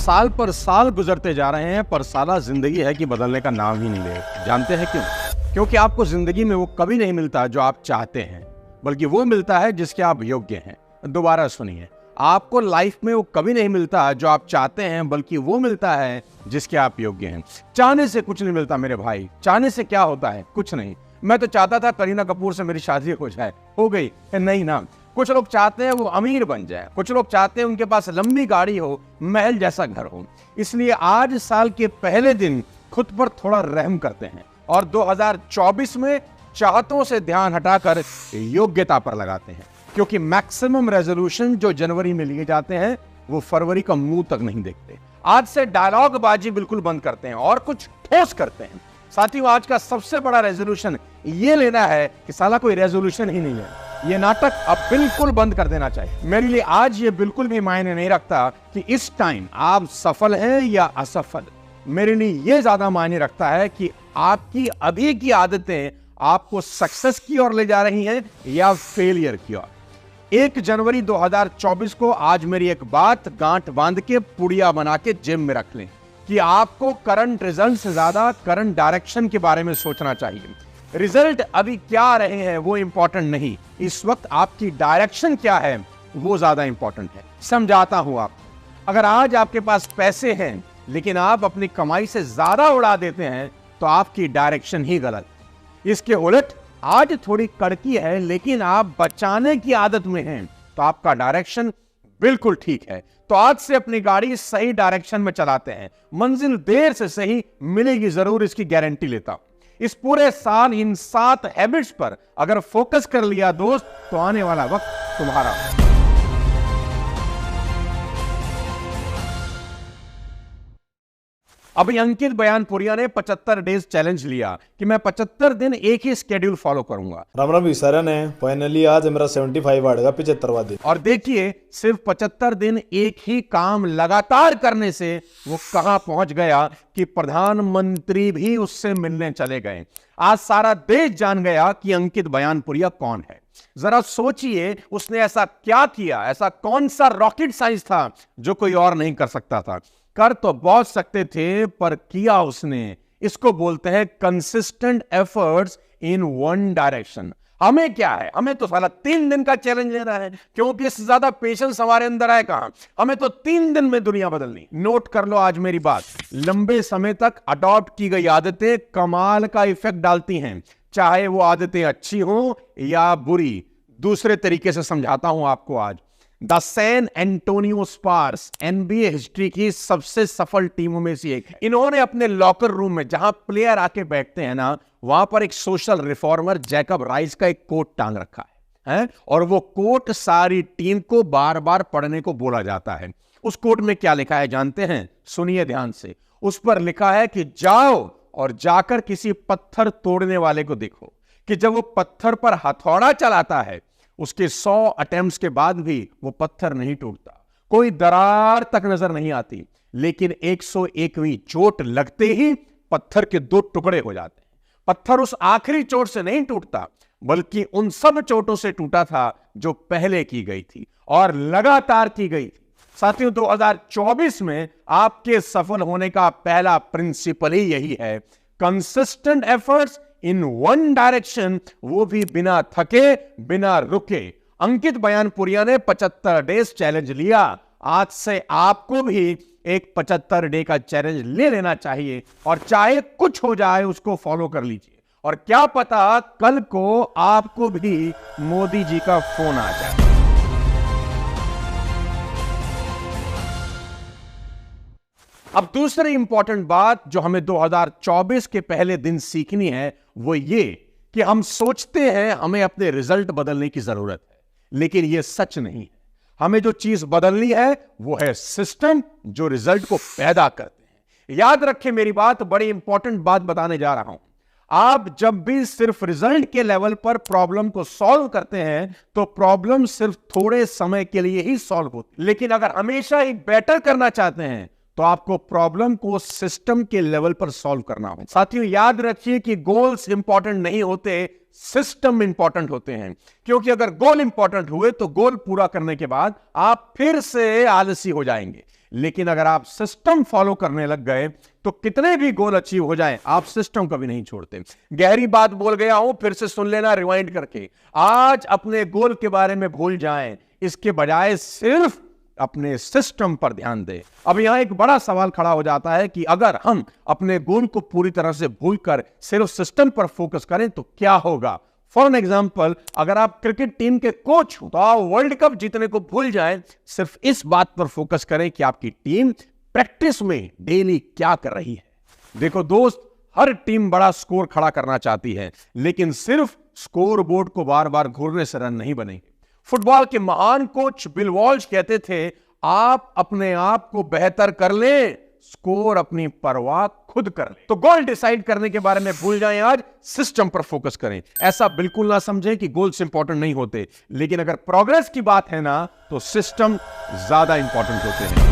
साल पर साल गुजरते जा रहे हैं, पर साला जिंदगी है कि बदलने का नाम ही नहीं ले। जानते हैं क्यों? क्योंकि आपको जिंदगी में वो कभी नहीं मिलता जो आप चाहते हैं, बल्कि वो मिलता है जिसके आप योग्य हैं। दोबारा सुनिए, आपको लाइफ में वो कभी नहीं मिलता जो आप चाहते हैं, बल्कि वो मिलता है जिसके आप योग्य हैं। चाहने से कुछ नहीं मिलता मेरे भाई। चाहने से क्या होता है? कुछ नहीं। मैं तो चाहता था करीना कपूर से मेरी शादी हो जाए, हो गई नहीं ना। कुछ लोग चाहते हैं वो अमीर बन जाए, कुछ लोग चाहते हैं उनके पास लंबी गाड़ी हो, महल जैसा घर हो। इसलिए आज साल के पहले दिन खुद पर थोड़ा रहम करते हैं और 2024 में चाहतों से ध्यान हटाकर योग्यता पर लगाते हैं। क्योंकि मैक्सिमम रेजोल्यूशन जो जनवरी में लिए जाते हैं वो फरवरी का मुंह तक नहीं देखते। आज से डायलॉग बाजी बिल्कुल बंद करते हैं और कुछ ठोस करते हैं। साथियों, आज का सबसे बड़ा रेजोल्यूशन ये लेना है कि साला कोई रेजोल्यूशन ही नहीं है। ये नाटक अब बिल्कुल बंद कर देना चाहिए। मेरे लिए आज ये बिल्कुल भी मायने नहीं रखता कि इस टाइम आप सफल हैं या असफल। मेरे लिए ये ज्यादा मायने रखता है कि आपकी अभी की आदतें आपको सक्सेस की ओर ले जा रही हैं या फेलियर की ओर। 1 जनवरी 2024 को आज मेरी एक बात गांठ बांध के पुड़िया बना के जेब में रख लें कि आपको करंट रिजल्ट से ज्यादा करंट डायरेक्शन के बारे में सोचना चाहिए। रिजल्ट अभी क्या आ रहे हैं वो इंपॉर्टेंट नहीं, इस वक्त आपकी डायरेक्शन क्या है वो ज्यादा इंपॉर्टेंट है। समझाता हूं आप, अगर आज आपके पास पैसे हैं लेकिन आप अपनी कमाई से ज्यादा उड़ा देते हैं तो आपकी डायरेक्शन ही गलत। इसके उलट आज थोड़ी कड़की है लेकिन आप बचाने की आदत में हैं तो आपका डायरेक्शन बिल्कुल ठीक है। तो आज से अपनी गाड़ी सही डायरेक्शन में चलाते हैं, मंजिल देर से सही मिलेगी जरूर, इसकी गारंटी लेता हूं। इस पूरे साल इन 7 हैबिट्स पर अगर फोकस कर लिया दोस्त, तो आने वाला वक्त तुम्हारा। अभी अंकित बयानपुरिया ने 75 डेज चैलेंज लिया कि मैं 75 दिन एक ही स्केड्यूल फॉलो करूंगा। राम राम विसारा ने फाइनली आज मेरा 75 आएगा 75वां दिन। और देखिए, सिर्फ 75 दिन एक ही काम लगातार करने से वो कहां पहुंच गया कि प्रधानमंत्री भी उससे मिलने चले गए। आज सारा देश जान गया कि अंकित बयानपुरिया कौन है। जरा सोचिए, उसने ऐसा क्या किया, ऐसा कौन सा रॉकेट साइंस था जो कोई और नहीं कर सकता था। कर तो बहुत सकते थे पर किया उसने। इसको बोलते हैं consistent efforts in one direction. हमें क्या है, हमें तो साला 3 दिन का चैलेंज लेना है, क्योंकि इससे ज्यादा पेशेंस हमारे अंदर है कहां। हमें तो 3 दिन में दुनिया बदलनी। नोट कर लो आज मेरी बात, लंबे समय तक अडॉप्ट की गई आदतें कमाल का इफेक्ट डालती हैं, चाहे वो आदतें अच्छी हो या बुरी। दूसरे तरीके से समझाता हूं आपको आज। The San Antonio Spurs NBA history की सबसे सफल टीमों में से एक है। इन्होंने अपने लॉकर रूम में, जहां प्लेयर आके बैठते हैं ना, वहां पर एक सोशल रिफॉर्मर जैकब राइस का एक कोट टांग रखा है और वो कोट सारी टीम को बार बार पढ़ने को बोला जाता है। उस कोट में क्या लिखा है जानते हैं? सुनिए ध्यान से। उस पर लिखा है कि जाओ और जाकर किसी पत्थर तोड़ने वाले को देखो कि जब वो पत्थर पर हथौड़ा चलाता है, उसके 100 अटेम्प्ट्स के बाद भी वो पत्थर नहीं टूटता, कोई दरार तक नजर नहीं आती, लेकिन 101वीं चोट लगते ही पत्थर के 2 टुकड़े हो जाते हैं। पत्थर उस आखिरी चोट से नहीं टूटता, बल्कि उन सब चोटों से टूटा था जो पहले की गई थी और लगातार की गई थी। साथियों, 2024 में आपके सफल होने का पहला प्रिंसिपल ही यही है, consistent efforts in one direction, वो भी बिना थके बिना रुके। अंकित बयानपुरिया ने 75 डेज चैलेंज लिया। आज से आपको भी एक 75 डे का चैलेंज ले लेना चाहिए और चाहे कुछ हो जाए उसको फॉलो कर लीजिए। और क्या पता कल को आपको भी मोदी जी का फोन आ जाए। अब दूसरी इंपॉर्टेंट बात जो हमें 2024 के पहले दिन सीखनी है वो ये कि हम सोचते हैं हमें अपने रिजल्ट बदलने की जरूरत है, लेकिन यह सच नहीं है। हमें जो चीज बदलनी है वो है सिस्टम जो रिजल्ट को पैदा करते हैं। याद रखें मेरी बात, बड़ी इंपॉर्टेंट बात बताने जा रहा हूं। आप जब भी सिर्फ रिजल्ट के लेवल पर प्रॉब्लम को सॉल्व करते हैं तो प्रॉब्लम सिर्फ थोड़े समय के लिए ही सॉल्व होती है, लेकिन अगर हमेशा ही बेटर करना चाहते हैं तो आपको प्रॉब्लम को सिस्टम के लेवल पर सॉल्व करना होगा। साथियों, याद रखिए कि गोल्स इंपॉर्टेंट नहीं होते, सिस्टम इंपॉर्टेंट होते हैं, क्योंकि अगर गोल इंपॉर्टेंट हुए तो गोल पूरा करने के बाद आप फिर से आलसी हो जाएंगे। लेकिन अगर आप सिस्टम फॉलो करने लग गए तो कितने भी गोल अचीव हो जाएं, आप सिस्टम कभी नहीं छोड़ते। गहरी बात बोल गया हूं, फिर से सुन लेना रिवाइंड करके। आज अपने गोल के बारे में भूल जाएं, इसके बजाय सिर्फ अपने सिस्टम पर ध्यान दें। अब यहां एक बड़ा सवाल खड़ा हो जाता है कि अगर हम अपने गोल को पूरी तरह से भूलकर सिर्फ सिस्टम पर फोकस करें तो क्या होगा। फॉर एन एग्जाम्पल, अगर आप क्रिकेट टीम के कोच हो तो आप वर्ल्ड कप जीतने को भूल जाएं, सिर्फ इस बात पर फोकस करें कि आपकी टीम प्रैक्टिस में डेली क्या कर रही है। देखो दोस्त, हर टीम बड़ा स्कोर खड़ा करना चाहती है, लेकिन सिर्फ स्कोर बोर्ड को बार बार घूरने से रन नहीं बनेंगे। फुटबॉल के महान कोच बिल वॉल्श कहते थे, आप अपने आप को बेहतर कर लें, स्कोर अपनी परवाह खुद कर ले। तो गोल डिसाइड करने के बारे में भूल जाएं, आज सिस्टम पर फोकस करें। ऐसा बिल्कुल ना समझें कि गोल्स इंपॉर्टेंट नहीं होते, लेकिन अगर प्रोग्रेस की बात है ना तो सिस्टम ज्यादा इंपॉर्टेंट होते हैं।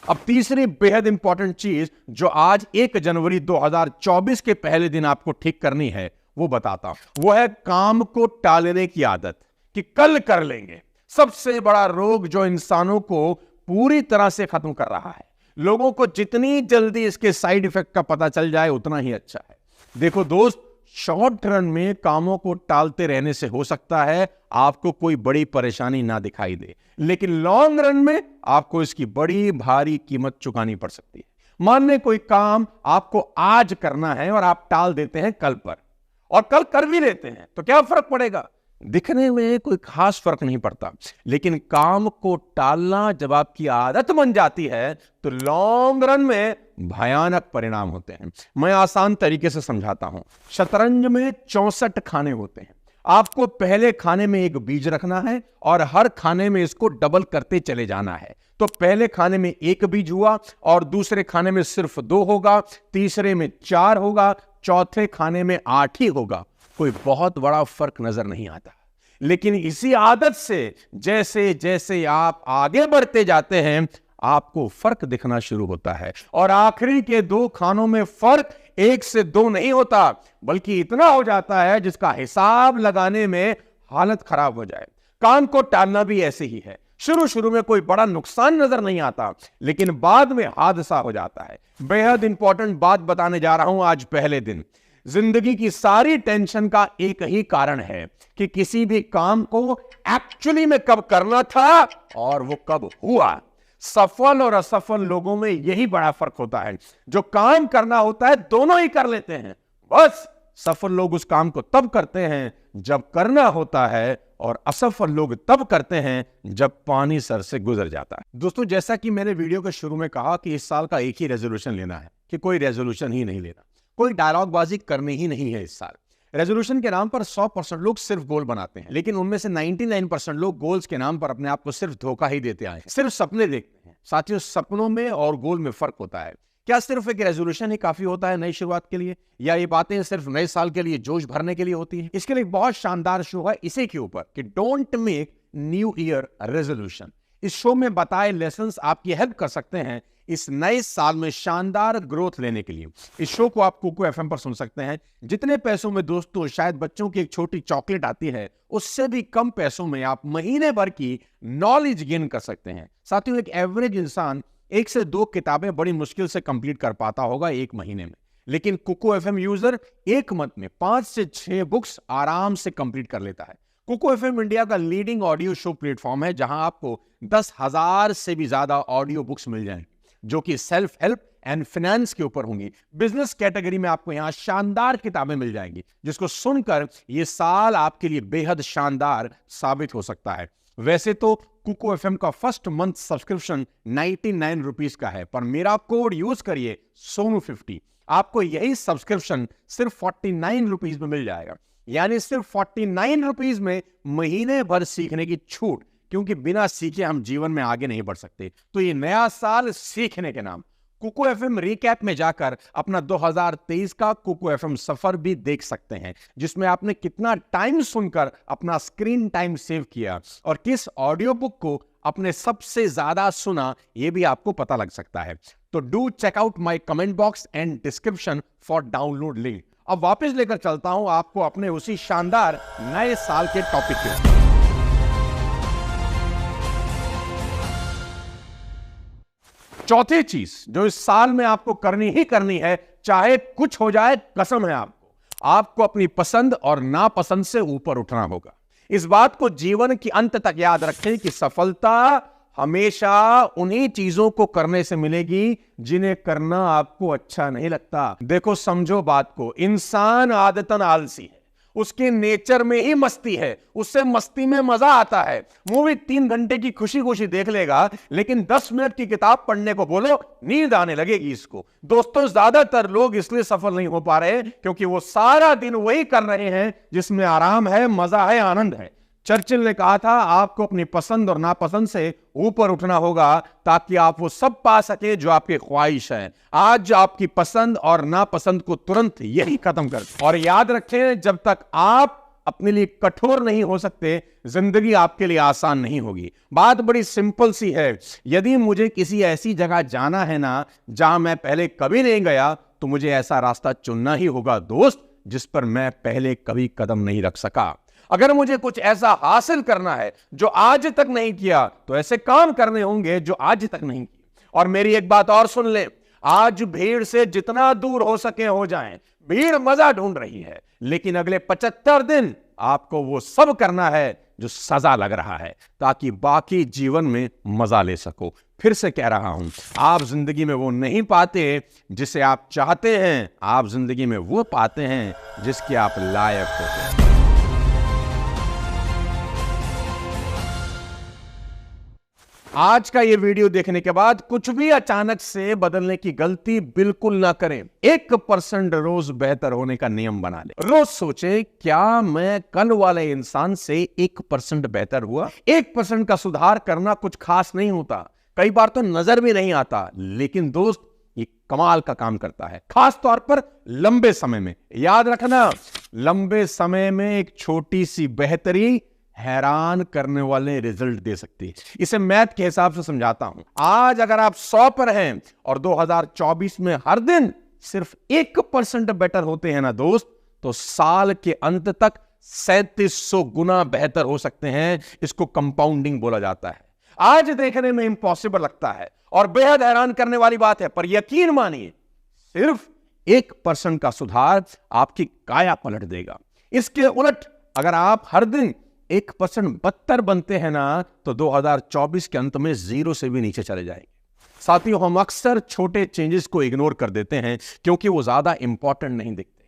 अब तीसरी बेहद इंपॉर्टेंट चीज जो आज 1 जनवरी 2024 के पहले दिन आपको ठीक करनी है, वो बताता हूं। वो है काम को टालने की आदत, कि कल कर लेंगे। सबसे बड़ा रोग जो इंसानों को पूरी तरह से खत्म कर रहा है। लोगों को जितनी जल्दी इसके साइड इफेक्ट का पता चल जाए उतना ही अच्छा है। देखो दोस्त, शॉर्ट रन में कामों को टालते रहने से हो सकता है आपको कोई बड़ी परेशानी ना दिखाई दे, लेकिन लॉन्ग रन में आपको इसकी बड़ी भारी कीमत चुकानी पड़ सकती है। मान लें कोई काम आपको आज करना है और आप टाल देते हैं कल पर, और कल कर भी लेते हैं, तो क्या फर्क पड़ेगा? दिखने में कोई खास फर्क नहीं पड़ता, लेकिन काम को टालना जब आपकी आदत बन जाती है तो लॉन्ग रन में भयानक परिणाम होते हैं। मैं आसान तरीके से समझाता हूं। शतरंज में 64 खाने होते हैं। आपको पहले खाने में एक बीज रखना है और हर खाने में इसको डबल करते चले जाना है। तो पहले खाने में 1 बीज हुआ और दूसरे खाने में सिर्फ 2 होगा, तीसरे में 4 होगा, चौथे खाने में 8 ही होगा। कोई बहुत बड़ा फर्क नजर नहीं आता, लेकिन इसी आदत से जैसे जैसे आप आगे बढ़ते जाते हैं आपको फर्क दिखना शुरू होता है, और आखिरी के 2 खानों में फर्क 1 से 2 नहीं होता, बल्कि इतना हो जाता है जिसका हिसाब लगाने में हालत खराब हो जाए। काम को टालना भी ऐसे ही है। शुरू शुरू में कोई बड़ा नुकसान नजर नहीं आता, लेकिन बाद में हादसा हो जाता है। बेहद इंपॉर्टेंट बात बताने जा रहा हूं आज पहले दिन। जिंदगी की सारी टेंशन का एक ही कारण है कि किसी भी काम को एक्चुअली में कब करना था और वो कब हुआ। सफल और असफल लोगों में यही बड़ा फर्क होता है। जो काम करना होता है दोनों ही कर लेते हैं, बस सफल लोग उस काम को तब करते हैं जब करना होता है, और असफल लोग तब करते हैं जब पानी सर से गुजर जाता है। दोस्तों, जैसा कि मैंने वीडियो के शुरू में कहा कि इस साल का एक ही रेजोल्यूशन लेना है, कि कोई रेजोल्यूशन ही नहीं लेना, कोई डायलॉग बाजी करनी ही नहीं है इस साल। रेजोल्यूशन के नाम पर 100% लोग सिर्फ गोल बनाते हैं, लेकिन उनमें से 99% लोग गोल्स के नाम पर अपने आप को सिर्फ धोखा ही देते आए, सिर्फ सपने देखते हैं। साथियों, सपनों में और गोल में फर्क होता है। क्या सिर्फ एक रेजोल्यूशन ही काफी होता है नई शुरुआत के लिए, या ये बातें सिर्फ नए साल के लिए जोश भरने के लिए होती है? इसके लिए एक बहुत शानदार शो है इसी के ऊपर कि don't make new year resolution. इस शो में बताए लेसन्स आपकी हेल्प कर सकते हैं इस नए साल में शानदार ग्रोथ लेने के लिए। इस शो को आप कुकू एफएम पर सुन सकते हैं। जितने पैसों में दोस्तों शायद बच्चों की एक छोटी चॉकलेट आती है, उससे भी कम पैसों में आप महीने भर की नॉलेज गेन कर सकते हैं। साथियों, एक एवरेज इंसान 1 से 2 किताबें बड़ी मुश्किल से कंप्लीट कर पाता होगा 1 महीने में, लेकिन कुकू एफएम यूजर 1 मंथ में 5 से 6 बुक्स आराम से कंप्लीट कर लेता है। कुकू एफएम इंडिया का लीडिंग ऑडियो शो प्लेटफॉर्म है, जहां आपको 10,000 से भी ज्यादा ऑडियो बुक्स मिल जाएंगी, जो कि सेल्फ हेल्प एंड फाइनेंस के ऊपर होंगी। बिजनेस कैटेगरी में आपको यहां शानदार किताबें मिल जाएंगी, जिसको सुनकर यह साल आपके लिए बेहद शानदार साबित हो सकता है। वैसे तो कुकू एफएम का फर्स्ट मंथ सब्सक्रिप्शन 99 रुपीज का है, पर मेरा कोड यूज करिए सोनू50, आपको यही सब्सक्रिप्शन सिर्फ 49 रुपीज में मिल जाएगा। यानी सिर्फ 49 रुपीज में महीने भर सीखने की छूट, क्योंकि बिना सीखे हम जीवन में आगे नहीं बढ़ सकते। तो ये नया साल सीखने के नाम। कुकू एफएम रिकैप में जाकर अपना 2023 का कुकू एफएम सफर भी देख सकते हैं, जिसमें आपने कितना टाइम सुनकर अपना स्क्रीन टाइम सेव किया और किस ऑडियो बुक को अपने सबसे ज्यादा सुना, यह भी आपको पता लग सकता है। तो do check out my comment box and description for download link. अब वापस लेकर चलता हूं आपको अपने उसी शानदार नए साल के टॉपिक पे। चौथी चीज जो इस साल में आपको करनी ही करनी है, चाहे कुछ हो जाए, कसम है आपको अपनी पसंद और नापसंद से ऊपर उठना होगा। इस बात को जीवन के अंत तक याद रखें कि सफलता हमेशा उन्हीं चीजों को करने से मिलेगी जिन्हें करना आपको अच्छा नहीं लगता। देखो, समझो बात को, इंसान आदतन आलसी है, उसके नेचर में ही मस्ती है, उससे मस्ती में मजा आता है। मूवी 3 घंटे की खुशी खुशी देख लेगा, लेकिन 10 मिनट की किताब पढ़ने को बोलो, नींद आने लगेगी इसको। दोस्तों, ज्यादातर लोग इसलिए सफल नहीं हो पा रहे क्योंकि वो सारा दिन वही कर रहे हैं जिसमें आराम है, मजा है, आनंद है। चर्चिल ने कहा था, आपको अपनी पसंद और नापसंद से ऊपर उठना होगा ताकि आप वो सब पा सके जो आपकी ख्वाहिश है। आज आपकी पसंद और नापसंद को तुरंत यही खत्म कर दो। और याद रखें, जब तक आप अपने लिए कठोर नहीं हो सकते, जिंदगी आपके लिए आसान नहीं होगी। बात बड़ी सिंपल सी है, यदि मुझे किसी ऐसी जगह जाना है ना जहां मैं पहले कभी नहीं गया, तो मुझे ऐसा रास्ता चुनना ही होगा दोस्त, जिस पर मैं पहले कभी कदम नहीं रख सका। अगर मुझे कुछ ऐसा हासिल करना है जो आज तक नहीं किया, तो ऐसे काम करने होंगे जो आज तक नहीं किए। और मेरी एक बात और सुन ले, आज भीड़ से जितना दूर हो सके हो जाएं। भीड़ मजा ढूंढ रही है, लेकिन अगले 75 दिन आपको वो सब करना है जो सजा लग रहा है, ताकि बाकी जीवन में मजा ले सको। फिर से कह रहा हूं, आप जिंदगी में वो नहीं पाते जिसे आप चाहते हैं, आप जिंदगी में वो पाते हैं जिसके आप लायक होते हैं। आज का ये वीडियो देखने के बाद कुछ भी अचानक से बदलने की गलती बिल्कुल ना करें। 1% रोज बेहतर होने का नियम बना ले। रोज सोचे, क्या मैं कल वाले इंसान से 1% बेहतर हुआ? 1% का सुधार करना कुछ खास नहीं होता, कई बार तो नजर भी नहीं आता, लेकिन दोस्त ये कमाल का काम करता है, खास तौर पर लंबे समय में। याद रखना, लंबे समय में एक छोटी सी बेहतरी हैरान करने वाले रिजल्ट दे सकती है। इसे मैथ के हिसाब से समझाता हूं। आज अगर आप 100 पर हैं और 2024 में हर दिन सिर्फ 1% बेटर होते हैं ना दोस्त, तो साल के अंत तक 3700 गुना बेहतर हो सकते हैं। इसको कंपाउंडिंग बोला जाता है। आज देखने में इंपॉसिबल लगता है और बेहद हैरान करने वाली बात है, पर यकीन मानिए, सिर्फ 1% का सुधार आपकी काया पलट देगा। इसके उलट अगर आप हर दिन 1% बदतर बनते हैं ना, तो 2024 के अंत में 0 से भी नीचे चले जाएंगे। साथियों, हम अक्सर छोटे चेंजेस को इग्नोर कर देते हैं क्योंकि वो ज्यादा इंपॉर्टेंट नहीं दिखते।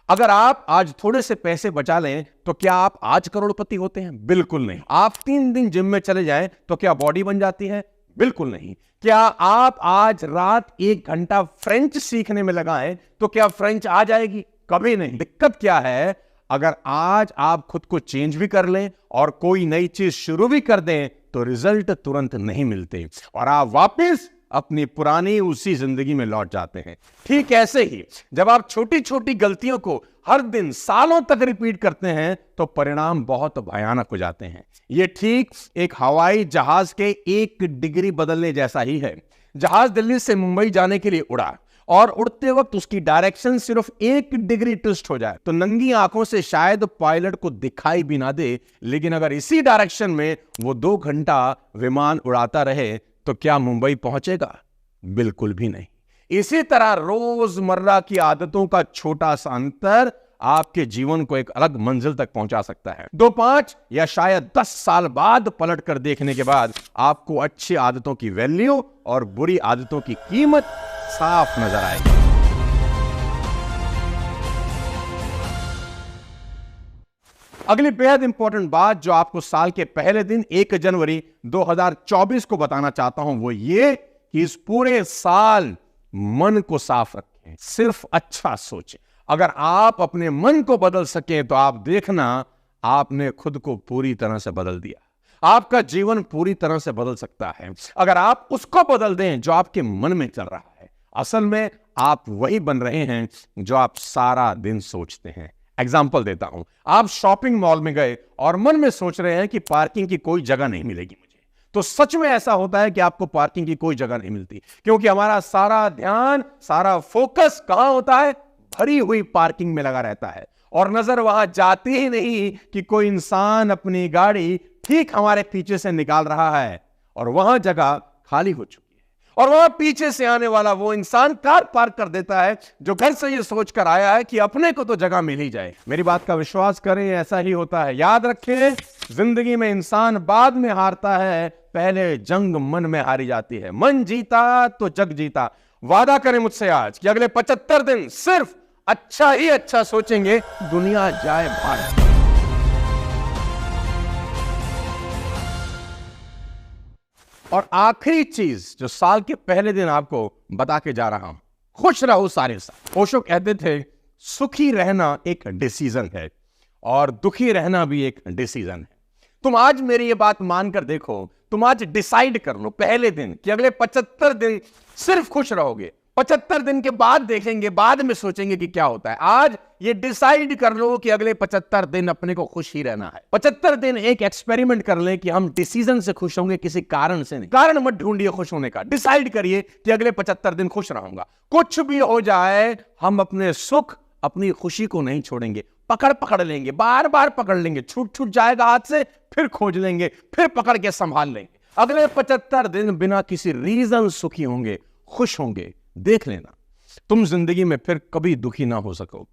अगर आप आज थोड़े से पैसे बचा लें, तो क्या आप आज करोड़पति होते हैं? बिल्कुल नहीं। आप 3 दिन जिम में चले जाएं, तो क्या बॉडी बन जाती है? बिल्कुल नहीं। क्या आप आज रात 1 घंटा फ्रेंच सीखने में लगाएं, तो क्या फ्रेंच आ जाएगी? कभी नहीं। दिक्कत क्या है, अगर आज आप खुद को चेंज भी कर लें और कोई नई चीज शुरू भी कर दें, तो रिजल्ट तुरंत नहीं मिलते और आप वापस अपनी पुरानी उसी जिंदगी में लौट जाते हैं। ठीक ऐसे ही जब आप छोटी छोटी गलतियों को हर दिन सालों तक रिपीट करते हैं, तो परिणाम बहुत भयानक हो जाते हैं। यह ठीक एक हवाई जहाज के 1 डिग्री बदलने जैसा ही है। जहाज दिल्ली से मुंबई जाने के लिए उड़ा और उड़ते वक्त उसकी डायरेक्शन सिर्फ 1 डिग्री ट्विस्ट हो जाए, तो नंगी आंखों से शायद पायलट को दिखाई भी ना दे, लेकिन अगर इसी डायरेक्शन में वो 2 घंटा विमान उड़ाता रहे, तो क्या मुंबई पहुंचेगा? बिल्कुल भी नहीं। इसी तरह रोजमर्रा की आदतों का छोटा सा अंतर आपके जीवन को एक अलग मंजिल तक पहुंचा सकता है। 2, 5 या शायद 10 साल बाद पलट कर देखने के बाद आपको अच्छी आदतों की वैल्यू और बुरी आदतों की कीमत साफ नजर आएगी। अगली बेहद इंपॉर्टेंट बात जो आपको साल के पहले दिन 1 जनवरी 2024 को बताना चाहता हूं, वो ये कि इस पूरे साल मन को साफ रखें, सिर्फ अच्छा सोचें। अगर आप अपने मन को बदल सकें, तो आप देखना आपने खुद को पूरी तरह से बदल दिया। आपका जीवन पूरी तरह से बदल सकता है अगर आप उसको बदल दें जो आपके मन में चल रहा है। असल में आप वही बन रहे हैं जो आप सारा दिन सोचते हैं। एग्जाम्पल देता हूं, आप शॉपिंग मॉल में गए और मन में सोच रहे हैं कि पार्किंग की कोई जगह नहीं मिलेगी मुझे, तो सच में ऐसा होता है कि आपको पार्किंग की कोई जगह नहीं मिलती, क्योंकि हमारा सारा ध्यान, सारा फोकस कहां होता है? भरी हुई पार्किंग में लगा रहता है, और नजर वहां जाती ही नहीं कि कोई इंसान अपनी गाड़ी ठीक हमारे पीछे से निकाल रहा है और वहां जगह खाली हो चुकी है, और वहां पीछे से आने वाला वो इंसान कार पार्क कर देता है, जो घर से ये सोचकर आया है कि अपने को तो जगह मिल ही जाए। मेरी बात का विश्वास करें, ऐसा ही होता है। याद रखें, जिंदगी में इंसान बाद में हारता है, पहले जंग मन में हारी जाती है। मन जीता तो जग जीता। वादा करें मुझसे आज कि अगले 75 दिन सिर्फ अच्छा ही अच्छा सोचेंगे, दुनिया जाए भाड़। और आखिरी चीज जो साल के पहले दिन आपको बता के जा रहा हूं, खुश रहो सारे साल। ओशो कहते थे, सुखी रहना एक डिसीजन है और दुखी रहना भी एक डिसीजन है। तुम आज मेरी ये बात मानकर देखो, तुम आज डिसाइड कर लो पहले दिन कि अगले 75 दिन सिर्फ खुश रहोगे। 75 दिन के बाद देखेंगे, बाद में सोचेंगे कि क्या होता है। आज ये डिसाइड कर लो कि अगले 75 दिन अपने को खुश ही रहना है। 75 दिन एक एक्सपेरिमेंट कर लें कि हम डिसीजन से खुश होंगे, किसी कारण से नहीं। कारण मत ढूंढिए खुश होने का, डिसाइड करिए कि अगले 75 दिन खुश रहूंगा। कुछ भी हो जाए, हम अपने सुख, अपनी खुशी को नहीं छोड़ेंगे। पकड़ लेंगे, बार बार पकड़ लेंगे, छूट जाएगा हाथ से, फिर खोज लेंगे, फिर पकड़ के संभाल लेंगे। अगले 75 दिन बिना किसी रीजन सुखी होंगे, खुश होंगे। देख लेना, तुम जिंदगी में फिर कभी दुखी ना हो सकोगे,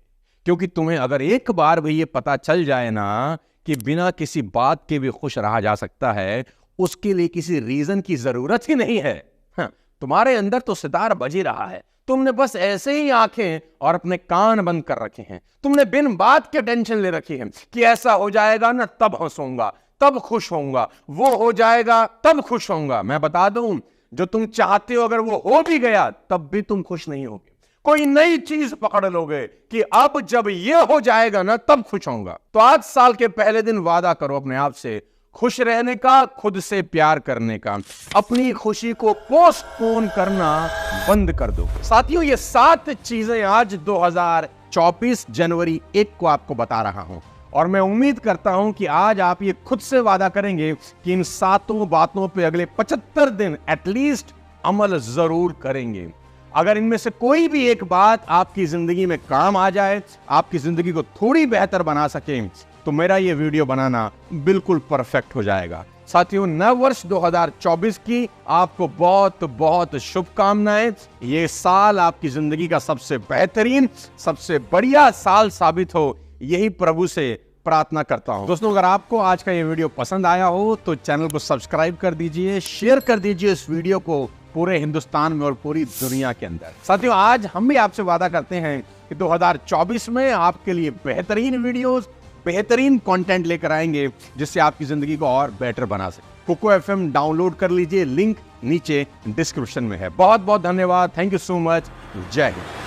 क्योंकि तुम्हें अगर एक बार भी ये पता चल जाए ना कि बिना किसी बात के भी खुश रहा जा सकता है, उसके लिए किसी रीजन की जरूरत ही नहीं है। हाँ, तुम्हारे अंदर तो सितार बज ही रहा है, तुमने बस ऐसे ही आंखें और अपने कान बंद कर रखे हैं। तुमने बिन बात के टेंशन ले रखी है कि ऐसा हो जाएगा ना तब हंसूंगा, तब खुश होऊंगा, वो हो जाएगा तब खुश होऊंगा। मैं बता दूं, जो तुम चाहते हो अगर वो हो भी गया तब भी तुम खुश नहीं होगे। कोई नई चीज पकड़ लोगे कि अब जब ये हो जाएगा ना तब खुश होऊंगा। तो आज साल के पहले दिन वादा करो अपने आप से खुश रहने का, खुद से प्यार करने का। अपनी खुशी को पोस्टपोन करना बंद कर दो। साथियों, ये 7 चीजें आज 2024 जनवरी 1 को आपको बता रहा हूं, और मैं उम्मीद करता हूं कि आज आप ये खुद से वादा करेंगे कि इन 7 बातों पे अगले 75 दिन एटलीस्ट अमल जरूर करेंगे। अगर इनमें से कोई भी एक बात आपकी जिंदगी में काम आ जाए, आपकी जिंदगी को थोड़ी बेहतर बना सके, तो मेरा ये वीडियो बनाना बिल्कुल परफेक्ट हो जाएगा। साथियों, नव वर्ष 2024 की आपको बहुत बहुत शुभकामनाएं। ये साल आपकी जिंदगी का सबसे बेहतरीन, सबसे बढ़िया साल साबित हो, यही प्रभु से प्रार्थना करता हूं। दोस्तों, अगर आपको आज का ये वीडियो पसंद आया हो तो चैनल को सब्सक्राइब कर दीजिए, शेयर कर दीजिए इस वीडियो को पूरे हिंदुस्तान में और पूरी दुनिया के अंदर। साथियों, आज हम भी आपसे वादा करते हैं कि 2024 में आपके लिए बेहतरीन वीडियोस, बेहतरीन कंटेंट लेकर आएंगे, जिससे आपकी जिंदगी को और बेटर बना सके। कोको FM डाउनलोड कर लीजिए, लिंक नीचे डिस्क्रिप्शन में है। बहुत बहुत धन्यवाद। Thank you so much. जय हिंद।